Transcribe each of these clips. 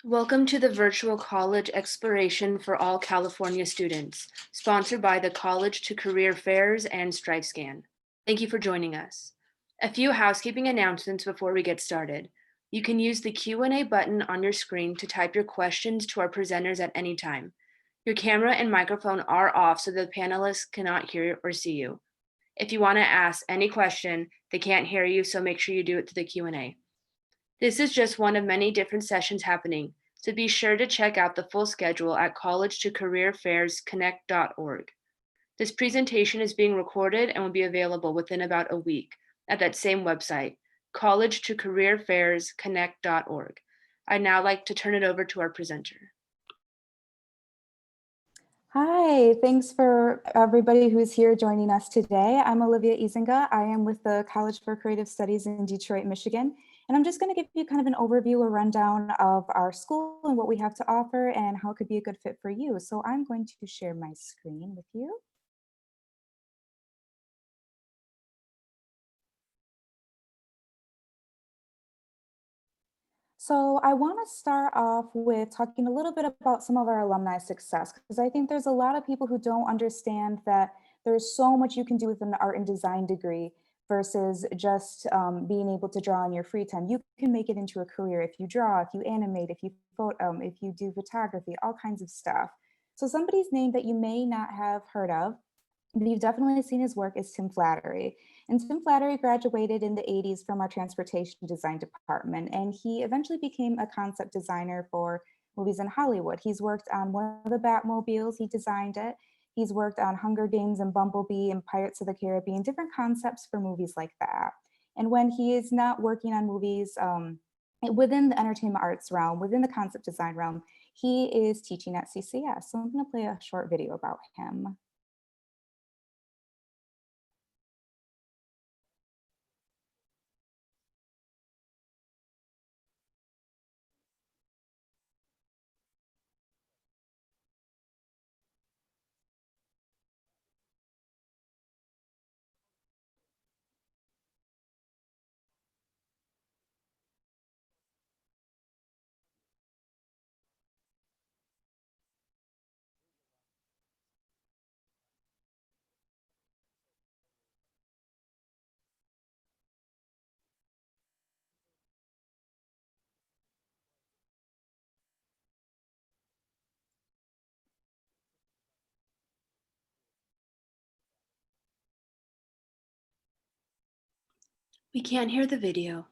Welcome to the virtual college exploration for all California students, sponsored by the College2Career Fairs and StrikeScan. Thank you for joining us. A few housekeeping announcements before we get started. You can use the Q&A button on your screen to type your questions to our presenters at any time. Your camera and microphone are off so the panelists cannot hear or see you. If you want to ask any question, they can't hear you, so make sure you do it through the Q&A. This is just one of many different sessions happening, so be sure to check out the full schedule at college2careerfairsconnect.org. This presentation is being recorded and will be available within about a week at that same website, college2careerfairsconnect.org. I'd now like to turn it over to our presenter. Hi, thanks for everybody who's here joining us today. I'm Olivia Izinga. I am with the College for Creative Studies in Detroit, Michigan. And I'm just going to give you kind of an overview or rundown of our school and what we have to offer and how it could be a good fit for you. So I'm going to share my screen with you. So I want to start off with talking a little bit about some of our alumni success, because I think there's a lot of people who don't understand that there's so much you can do with an art and design degree versus just being able to draw in your free time. You can make it into a career if you draw, if you animate, if you if you do photography, all kinds of stuff. So somebody's name that you may not have heard of, but you've definitely seen his work, is Tim Flattery. And Tim Flattery graduated in the 80s from our transportation design department, and he eventually became a concept designer for movies in Hollywood. He's worked on one of the Batmobiles, he designed it. He's worked on Hunger Games and Bumblebee and Pirates of the Caribbean, different concepts for movies like that. And when he is not working on movies within the entertainment arts realm, within the concept design realm, he is teaching at CCS. So I'm going to play a short video about him. We can't hear the video.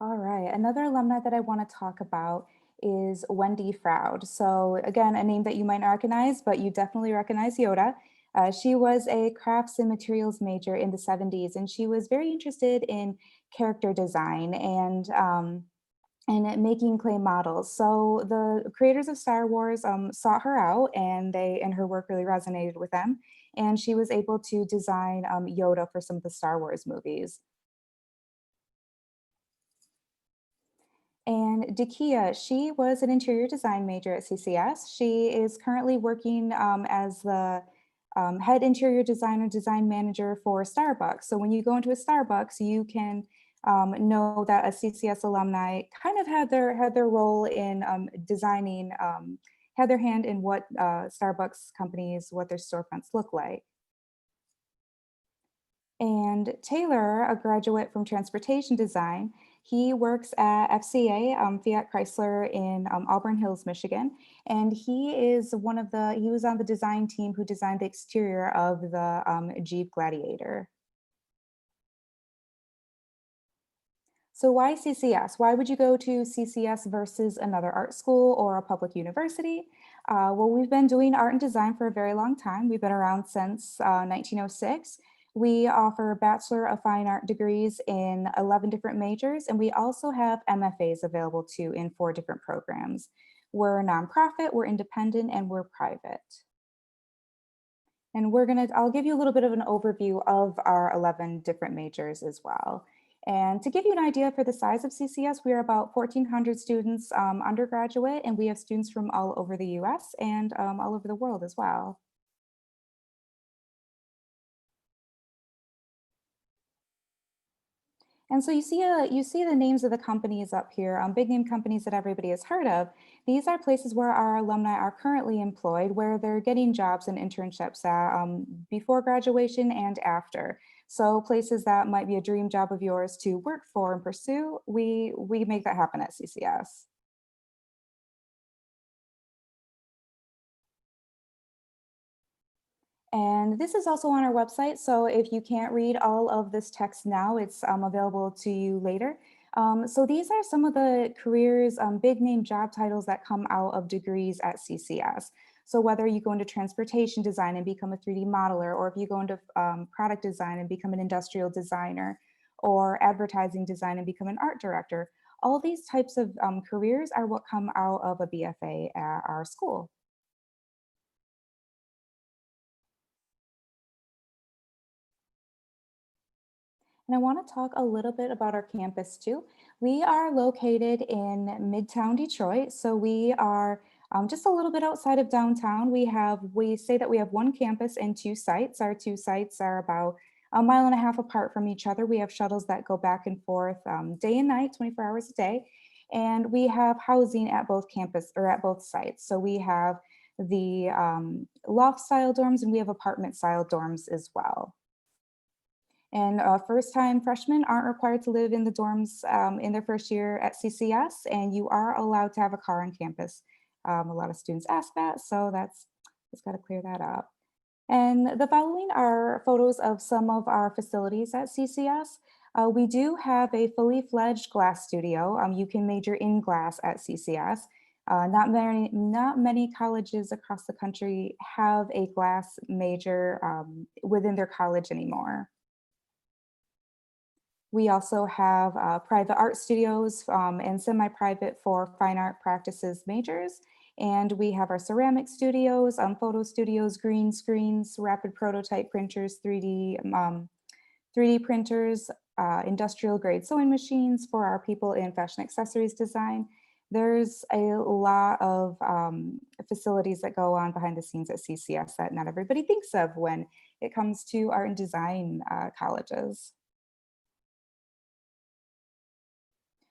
All right, another alumni that I want to talk about is Wendy Froud. So again, a name that you might not recognize, but you definitely recognize Yoda. She was a crafts and materials major in the 70s, and she was very interested in character design and making clay models. So the creators of Star Wars sought her out, and her work really resonated with them. And she was able to design Yoda for some of the Star Wars movies. And Dakia, she was an interior design major at CCS. She is currently working as the head interior designer, design manager for Starbucks. So when you go into a Starbucks, you can know that a CCS alumni kind of had their role in designing, had their hand in what Starbucks companies, what their storefronts look like. And Taylor, a graduate from transportation design, he works at FCA, Fiat Chrysler in Auburn Hills, Michigan. And he is he was on the design team who designed the exterior of the Jeep Gladiator. So why CCS? Why would you go to CCS versus another art school or a public university? Well, we've been doing art and design for a very long time. We've been around since 1906. We offer Bachelor of Fine Art degrees in 11 different majors, and we also have MFAs available too in 4 different programs. We're a nonprofit, we're independent, and we're private. And I'll give you a little bit of an overview of our 11 different majors as well. And to give you an idea for the size of CCS, we are about 1,400 students undergraduate, and we have students from all over the US and all over the world as well. And so you see the names of the companies up here, big name companies that everybody has heard of. These are places where our alumni are currently employed, where they're getting jobs and internships at, before graduation and after. So places that might be a dream job of yours to work for and pursue, we make that happen at CCS. And this is also on our website. So if you can't read all of this text now, it's available to you later. So these are some of the careers, big name job titles that come out of degrees at CCS. So whether you go into transportation design and become a 3D modeler, or if you go into product design and become an industrial designer, or advertising design and become an art director, all these types of careers are what come out of a BFA at our school. And I want to talk a little bit about our campus too. We are located in midtown Detroit. So we are just a little bit outside of downtown. We say that we have one campus and two sites. Our two sites are about a mile and a half apart from each other. We have shuttles that go back and forth day and night, 24 hours a day. And we have housing at both campus or at both sites. So we have the loft style dorms and we have apartment style dorms as well. And first-time freshmen aren't required to live in the dorms in their first year at CCS, and you are allowed to have a car on campus. A lot of students ask that, so that's just got to clear that up. And the following are photos of some of our facilities at CCS. We do have a fully fledged glass studio. You can major in glass at CCS. Not many colleges across the country have a glass major within their college anymore. We also have private art studios and semi-private for fine art practices majors. And we have our ceramic studios, photo studios, green screens, rapid prototype printers, 3D printers, industrial grade sewing machines for our people in fashion accessories design. There's a lot of facilities that go on behind the scenes at CCS that not everybody thinks of when it comes to art and design colleges.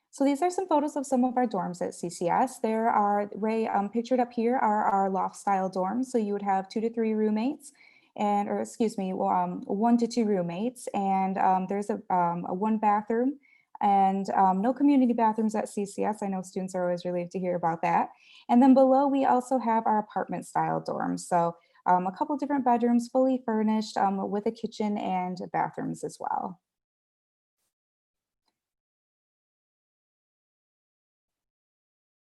So these are some photos of some of our dorms at CCS. There are, Ray, pictured up here are our loft style dorms. So you would have 2 to 3 roommates and, or excuse me, 1 to 2 roommates. And there's a one bathroom and no community bathrooms at CCS. I know students are always relieved to hear about that. And then below, we also have our apartment style dorms. So a couple different bedrooms, fully furnished with a kitchen and bathrooms as well.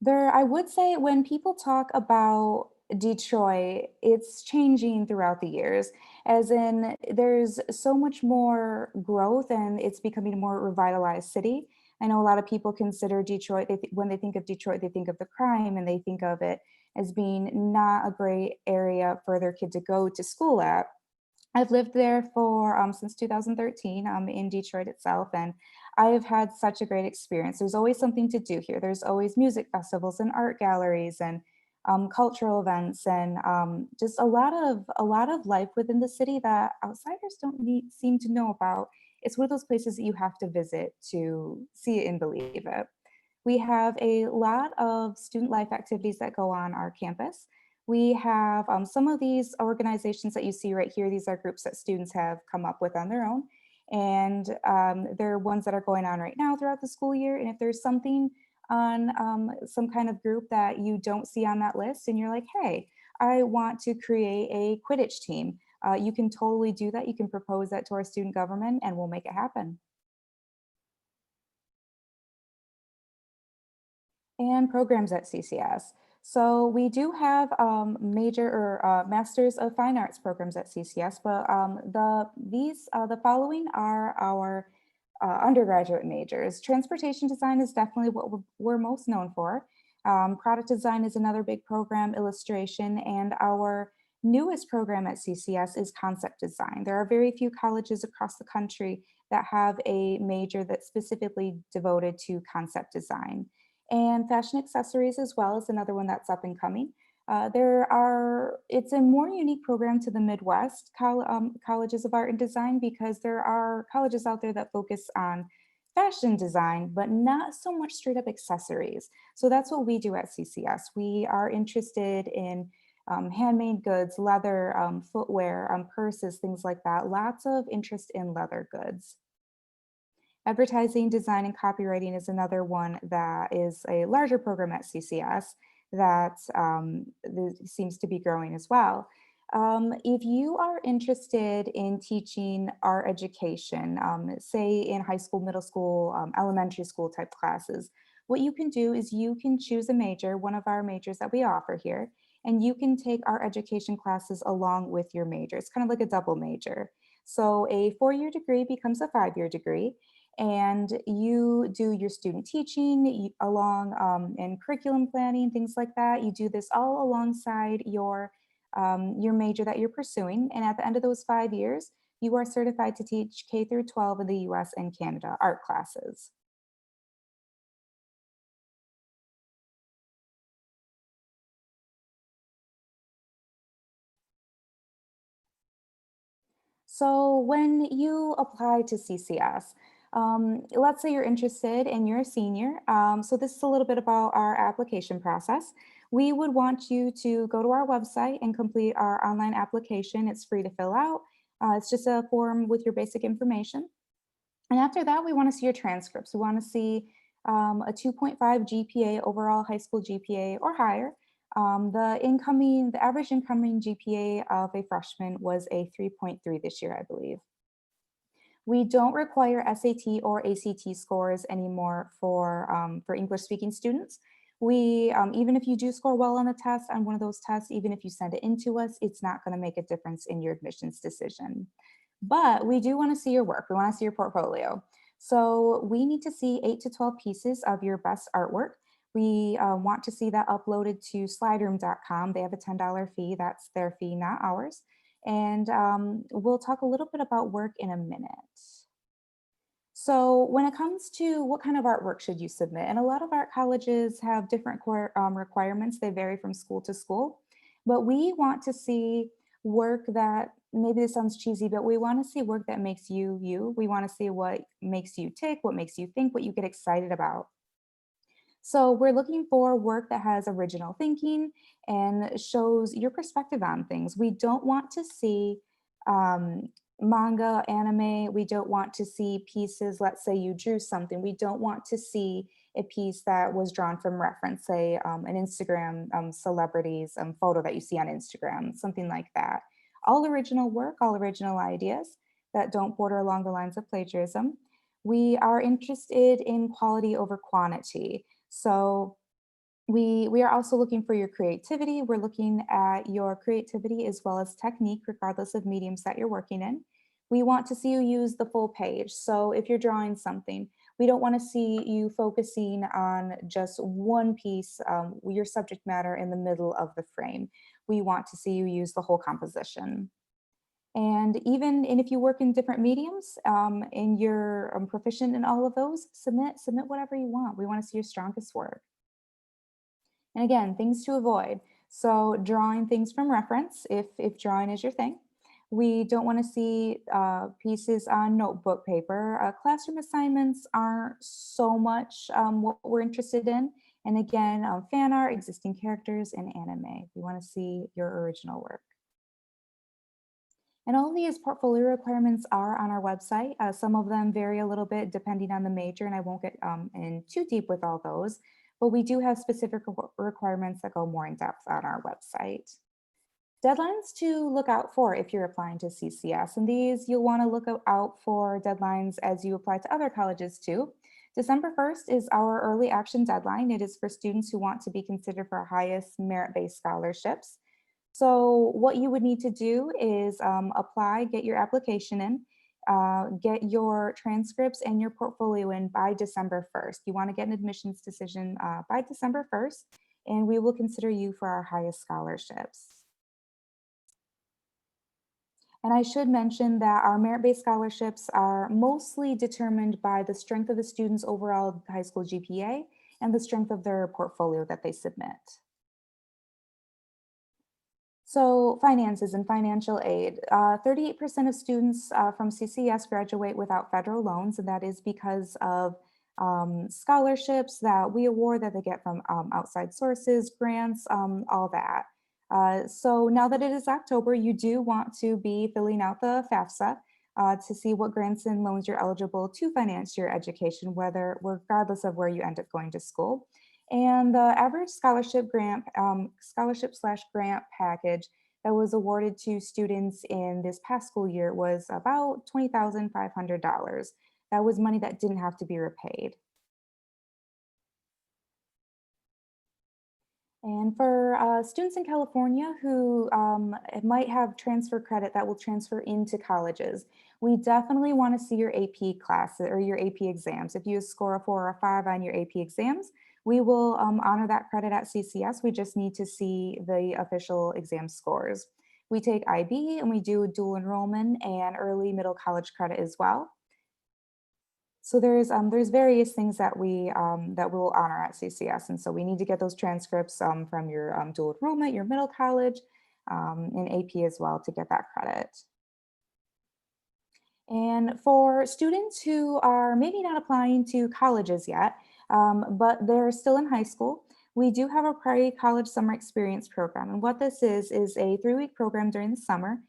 I would say when people talk about Detroit, it's changing throughout the years, as in there's so much more growth and it's becoming a more revitalized city. I know a lot of people consider Detroit, when they think of Detroit, they think of the crime and they think of it as being not a great area for their kid to go to school at. I've lived there for since 2013 in Detroit itself, and I have had such a great experience. There's always something to do here. There's always music festivals and art galleries and cultural events and just a lot of life within the city that outsiders don't seem to know about. It's one of those places that you have to visit to see it and believe it. We have a lot of student life activities that go on our campus. We have some of these organizations that you see right here. These are groups that students have come up with on their own. And they're ones that are going on right now throughout the school year. And if there's something on some kind of group that you don't see on that list and you're like, hey, I want to create a Quidditch team, you can totally do that. You can propose that to our student government and we'll make it happen. And programs at CCS. So we do have major or Masters of Fine Arts programs at CCS, but the following are our undergraduate majors. Transportation design is definitely what we're most known for. Product design is another big program, illustration, and our newest program at CCS is concept design. There are very few colleges across the country that have a major that's specifically devoted to concept design. And fashion accessories as well is another one that's up and coming. It's a more unique program to the Midwest colleges of art and design because there are colleges out there that focus on fashion design, but not so much straight up accessories. So that's what we do at CCS. We are interested in handmade goods, leather, footwear, purses, things like that. Lots of interest in leather goods. Advertising, design, and copywriting is another one that is a larger program at CCS that seems to be growing as well. If you are interested in teaching art education, say in high school, middle school, elementary school type classes, what you can do is you can choose a major, one of our majors that we offer here, and you can take art education classes along with your major. It's kind of like a double major. So a 4-year degree becomes a 5-year degree, and you do your student teaching along and curriculum planning, things like that. You do this all alongside your major that you're pursuing. And at the end of those 5 years, you are certified to teach K through 12 in the US and Canada art classes. So when you apply to CCS, let's say you're interested and you're a senior. So this is a little bit about our application process. We would want you to go to our website and complete our online application. It's free to fill out. It's just a form with your basic information. And after that, we want to see your transcripts. We want to see a 2.5 GPA, overall high school GPA or higher. The average incoming GPA of a freshman was a 3.3 this year, I believe. We don't require SAT or ACT scores anymore for English speaking students. Even if you do score well on the test, on one of those tests, even if you send it in to us, it's not going to make a difference in your admissions decision. But we do want to see your work. We want to see your portfolio. So we need to see 8 to 12 pieces of your best artwork. We want to see that uploaded to slideroom.com. They have a $10 fee. That's their fee, not ours. And we'll talk a little bit about work in a minute. So when it comes to what kind of artwork should you submit, and a lot of art colleges have different requirements. They vary from school to school, but we want to see work that, maybe this sounds cheesy, but we want to see work that makes you you. We want to see what makes you tick, what makes you think, what you get excited about. So we're looking for work that has original thinking and shows your perspective on things. We don't want to see manga, anime. We don't want to see pieces, let's say you drew something. We don't want to see a piece that was drawn from reference, say an Instagram celebrity's photo that you see on Instagram, something like that. All original work, all original ideas that don't border along the lines of plagiarism. We are interested in quality over quantity. So we are also looking for your creativity. We're looking at your creativity as well as technique, regardless of mediums that you're working in. We want to see you use the full page. So if you're drawing something, we don't want to see you focusing on just one piece, your subject matter in the middle of the frame. We want to see you use the whole composition. And if you work in different mediums and you're proficient in all of those, submit whatever you want. We want to see your strongest work. And again, things to avoid. So drawing things from reference, if drawing is your thing. We don't want to see pieces on notebook paper. Classroom assignments aren't so much what we're interested in. And again, fan art, existing characters, and anime. We want to see your original work. And all of these portfolio requirements are on our website. Some of them vary a little bit depending on the major, and I won't get in too deep with all those, but we do have specific requirements that go more in depth on our website. Deadlines to look out for if you're applying to CCS, and these you'll want to look out for deadlines as you apply to other colleges too. December 1st is our early action deadline. It is for students who want to be considered for highest merit-based scholarships. So what you would need to do is apply, get your application in, get your transcripts and your portfolio in by December 1st. You want to get an admissions decision by December 1st, and we will consider you for our highest scholarships. And I should mention that our merit-based scholarships are mostly determined by the strength of the student's overall high school GPA and the strength of their portfolio that they submit. So finances and financial aid. 38% of students from CCS graduate without federal loans, and that is because of scholarships that we award that they get from outside sources, grants, all that. So now that it is October, you do want to be filling out the FAFSA to see what grants and loans you're eligible to finance your education, whether regardless of where you end up going to school. And the average scholarship slash grant package that was awarded to students in this past school year was about $20,500. That was money that didn't have to be repaid. And for students in California who might have transfer credit that will transfer into colleges, we definitely want to see your AP class or your AP exams. If you score a 4 or a 5 on your AP exams, we will honor that credit at CCS. We just need to see the official exam scores. We take IB and we do dual enrollment and early middle college credit as well. So there's various things that we'll honor at CCS, and so we need to get those transcripts from your dual enrollment, your middle college, and AP as well to get that credit. And for students who are maybe not applying to colleges yet, but they're still in high school, we do have a Prairie College Summer Experience Program. And what this is a 3-week program during the summer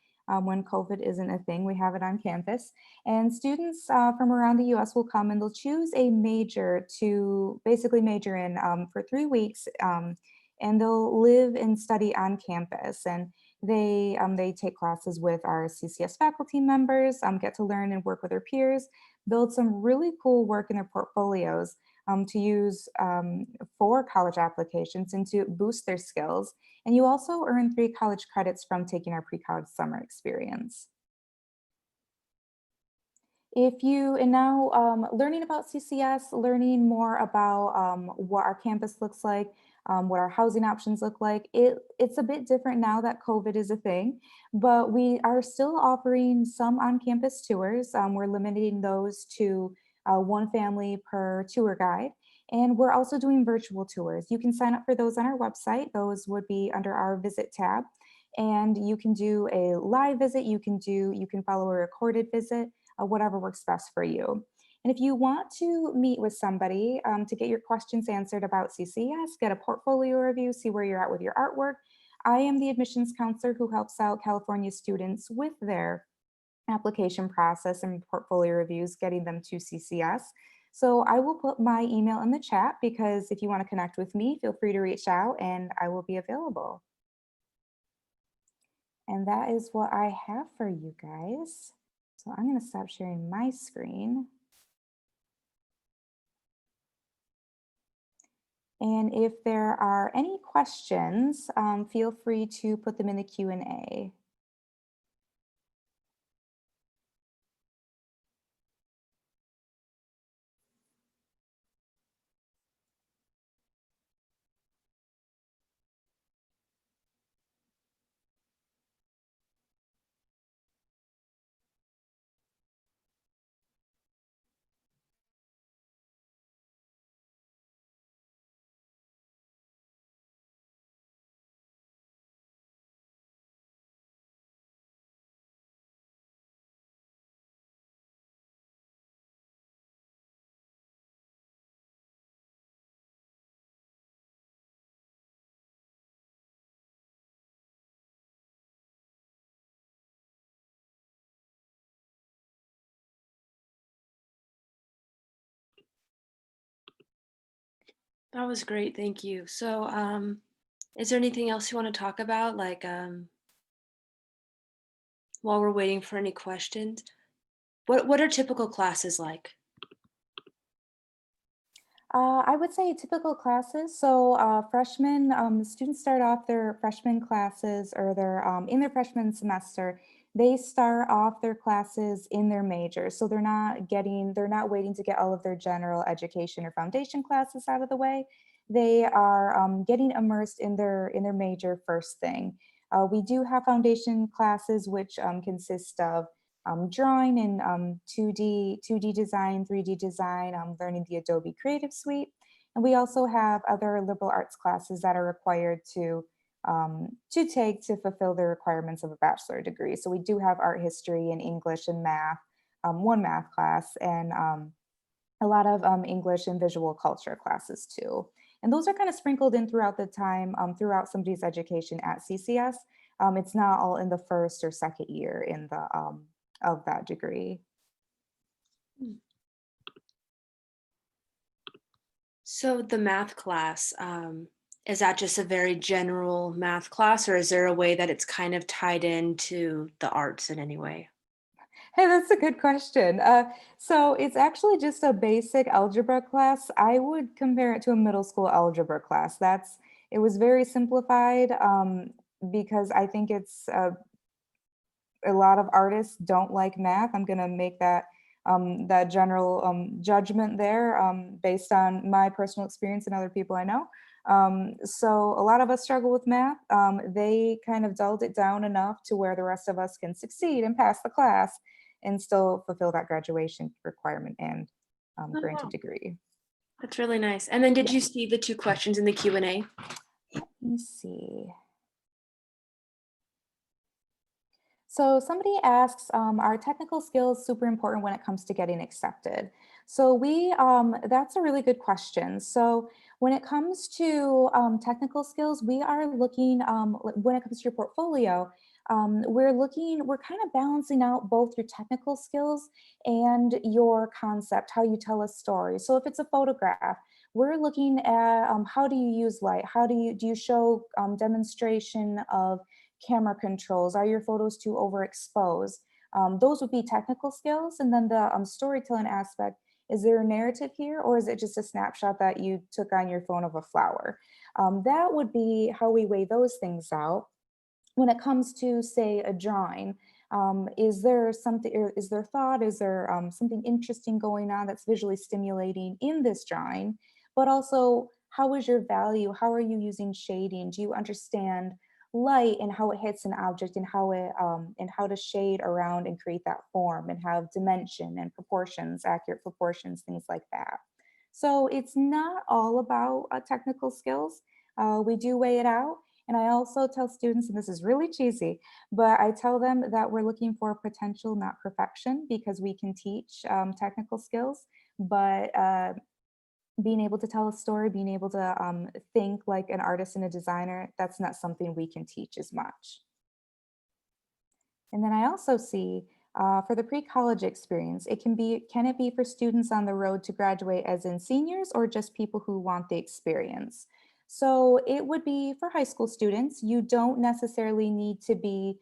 when COVID isn't a thing. We have it on campus. And students from around the US will come and they'll choose a major to basically major in for 3 weeks. And they'll live and study on campus. And they take classes with our CCS faculty members, get to learn and work with their peers, build some really cool work in their portfolios to use for college applications and to boost their skills. And you also earn 3 college credits from taking our pre-college summer experience. If you and now learning about CCS, learning more about what our campus looks like, what our housing options look like, it's a bit different now that COVID is a thing, but we are still offering some on-campus tours. We're limiting those to 1 family per tour guide. And we're also doing virtual tours. You can sign up for those on our website. Those would be under our visit tab. And you can do a live visit, you can follow a recorded visit, whatever works best for you. And if you want to meet with somebody to get your questions answered about CCS, get a portfolio review, see where you're at with your artwork, I am the admissions counselor who helps out California students with their application process and portfolio reviews, getting them to CCS. So I will put my email in the chat because if you want to connect with me, feel free to reach out and I will be available. And that is what I have for you guys. So I'm going to stop sharing my screen. And if there are any questions, feel free to put them in the Q&A. That was great, thank you. So, is there anything else you want to talk about, like while we're waiting for any questions? What are typical classes like? I would say typical classes. So freshmen, students start off their freshman classes or their in their freshman semester. They start off their classes in their major. So they're not waiting to get all of their general education or foundation classes out of the way. They are getting immersed in their major first thing. We do have foundation classes, which consist of drawing in 2D design, 3D design, learning the Adobe Creative Suite. And we also have other liberal arts classes that are required to to take to fulfill the requirements of a bachelor degree. So we do have art history and English and math, one math class, and a lot of English and visual culture classes too. And those are kind of sprinkled in throughout the time, throughout somebody's education at CCS. It's not all in the first or second year in the of that degree. So the math class, is that just a very general math class, or is there a way that it's kind of tied into the arts in any way? Hey, that's a good question. So it's actually just a basic algebra class. I would compare it to a middle school algebra class. It was very simplified because I think it's a lot of artists don't like math. I'm going to make that general judgment there based on my personal experience and other people I know. So a lot of us struggle with math. They kind of dulled it down enough to where the rest of us can succeed and pass the class and still fulfill that graduation requirement and Oh, grant a wow. degree. That's really nice. And then did Yeah. you see the two questions in the Q&A? Let me see. So somebody asks, are technical skills super important when it comes to getting accepted? So that's a really good question. So when it comes to technical skills, we are looking, when it comes to your portfolio, we're kind of balancing out both your technical skills and your concept, how you tell a story. So if it's a photograph, we're looking at how do you use light? Do you show demonstration of camera controls? Are your photos too overexposed? Those would be technical skills. And then the storytelling aspect, is there a narrative here or is it just a snapshot that you took on your phone of a flower? That would be how we weigh those things out. When it comes to, say, a drawing, is there something, is there thought, is there something interesting going on that's visually stimulating in this drawing? But also, how is your value? How are you using shading? Do you understand light and how it hits an object and how to shade around and create that form and have dimension and proportions, accurate proportions, things like that. So it's not all about technical skills. We do weigh it out. And I also tell students, and this is really cheesy, but I tell them that we're looking for potential, not perfection, because we can teach technical skills, but being able to tell a story, being able to think like an artist and a designer, that's not something we can teach as much. And then I also see for the pre-college experience, can it be for students on the road to graduate as in seniors or just people who want the experience? So it would be for high school students. You don't necessarily need to be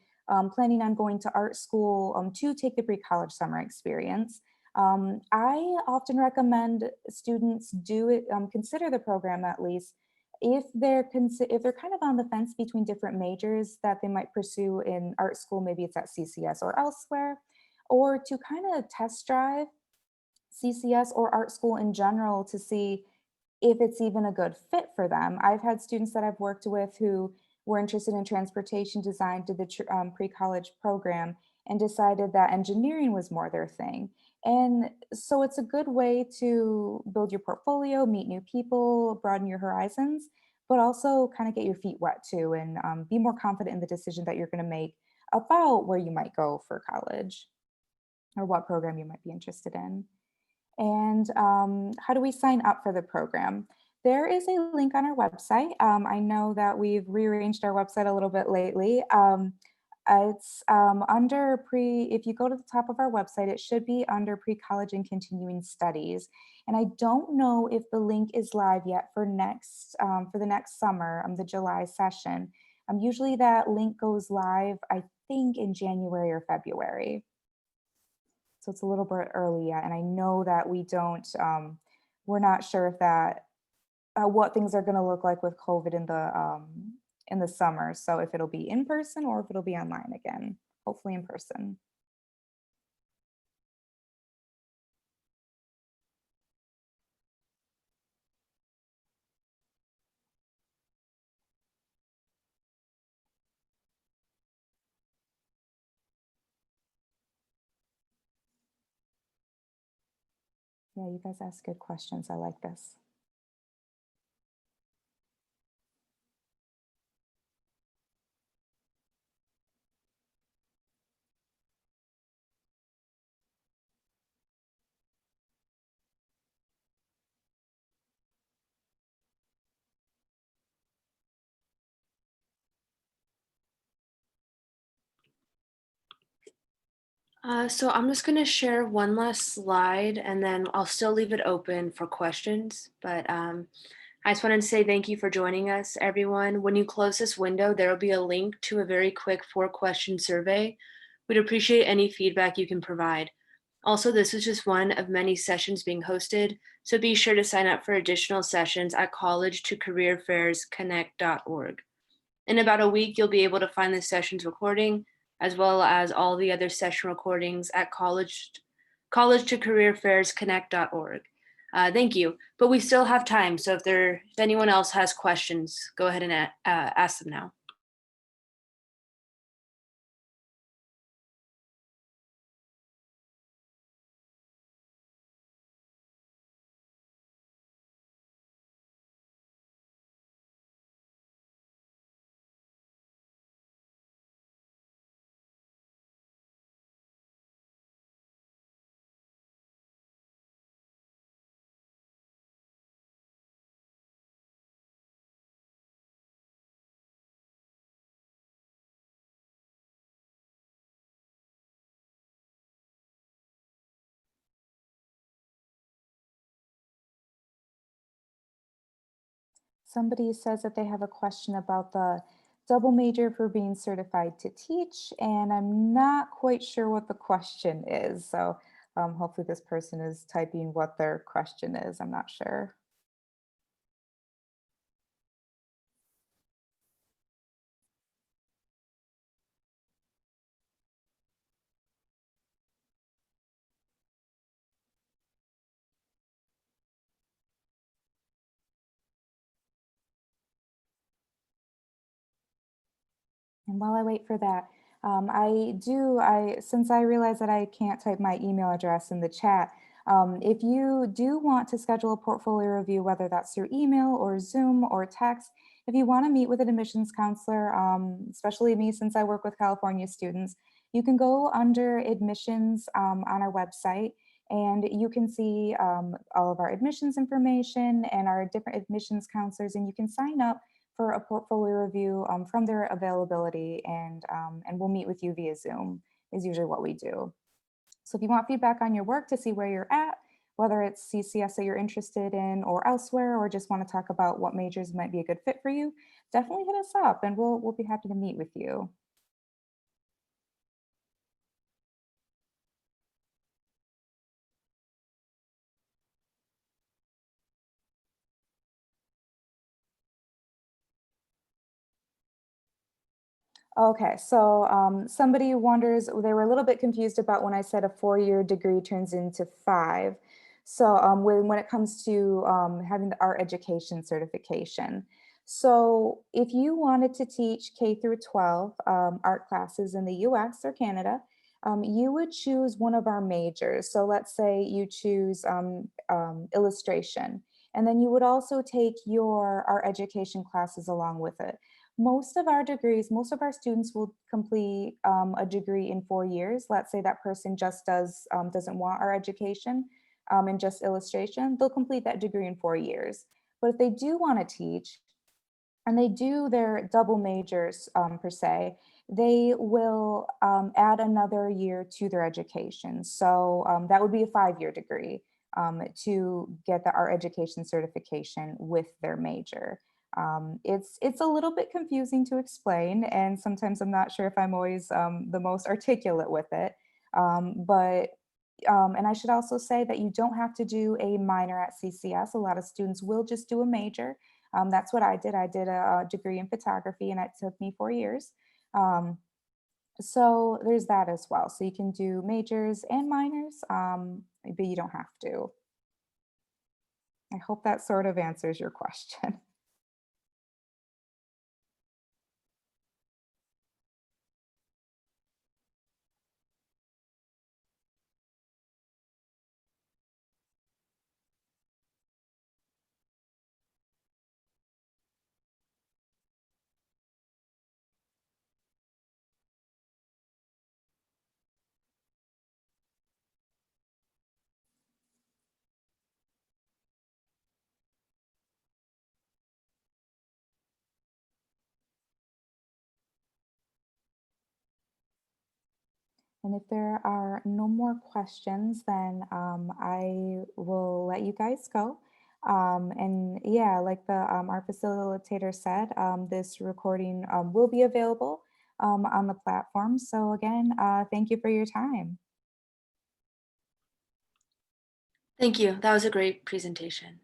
planning on going to art school to take the pre-college summer experience. I often recommend students do it, consider the program at least if they're kind of on the fence between different majors that they might pursue in art school, maybe it's at CCS or elsewhere, or to kind of test drive CCS or art school in general to see if it's even a good fit for them. I've had students that I've worked with who were interested in transportation design, did the pre-college program, and decided that engineering was more their thing. And so it's a good way to build your portfolio, meet new people, broaden your horizons, but also kind of get your feet wet too and be more confident in the decision that you're going to make about where you might go for college or what program you might be interested in. And how do we sign up for the program? There is a link on our website. I know that we've rearranged our website a little bit lately. It's if you go to the top of our website, it should be under pre-college and continuing studies. And I don't know if the link is live yet for the next summer, the July session. Usually that link goes live, I think in January or February. So it's a little bit early yet. And I know that we're not sure if what things are going to look like with COVID in the summer. So if it'll be in person or if it'll be online again, hopefully in person. Yeah, you guys ask good questions. I like this. So I'm just going to share one last slide and then I'll still leave it open for questions. But I just wanted to say thank you for joining us, everyone. When you close this window, there will be a link to a very quick 4-question survey. We'd appreciate any feedback you can provide. Also, this is just one of many sessions being hosted, so be sure to sign up for additional sessions at college2careerfairsconnect.org. In about a week, you'll be able to find the session's recording, as well as all the other session recordings at college2careerfairsconnect.org. Thank you, but we still have time, so if anyone else has questions, go ahead and ask them now. Somebody says that they have a question about the double major for being certified to teach, and I'm not quite sure what the question is. So hopefully this person is typing what their question is. I'm not sure. And while I wait for that, since I realize that I can't type my email address in the chat, if you do want to schedule a portfolio review, whether that's through email or Zoom or text, if you want to meet with an admissions counselor, especially me since I work with California students, you can go under admissions on our website and you can see all of our admissions information and our different admissions counselors, and you can sign up for a portfolio review from their availability, and we'll meet with you via Zoom is usually what we do. So if you want feedback on your work to see where you're at, whether it's CCS that you're interested in or elsewhere, or just want to talk about what majors might be a good fit for you, definitely hit us up and we'll be happy to meet with you. Okay, so somebody wonders, they were a little bit confused about when I said a 4-year degree turns into 5. So when it comes to having the art education certification. So if you wanted to teach K through 12 art classes in the US or Canada, you would choose one of our majors. So let's say you choose illustration, and then you would also take your art education classes along with it. Most of our degrees, most of our students will complete a degree in 4 years. Let's say that person just doesn't want our education and just illustration, they'll complete that degree in 4 years. But if they do want to teach and they do their double majors per se, they will add another year to their education. So that would be a 5-year degree to get the art education certification with their major. It's a little bit confusing to explain, and sometimes I'm not sure if I'm always the most articulate with it. And I should also say that you don't have to do a minor at CCS. A lot of students will just do a major. That's what I did. I did a degree in photography, and it took me 4 years. Um, so there's that as well. So you can do majors and minors, but you don't have to. I hope that sort of answers your question. And if there are no more questions, then I will let you guys go. And yeah, like the our facilitator said, this recording will be available on the platform. So again, thank you for your time. Thank you. That was a great presentation.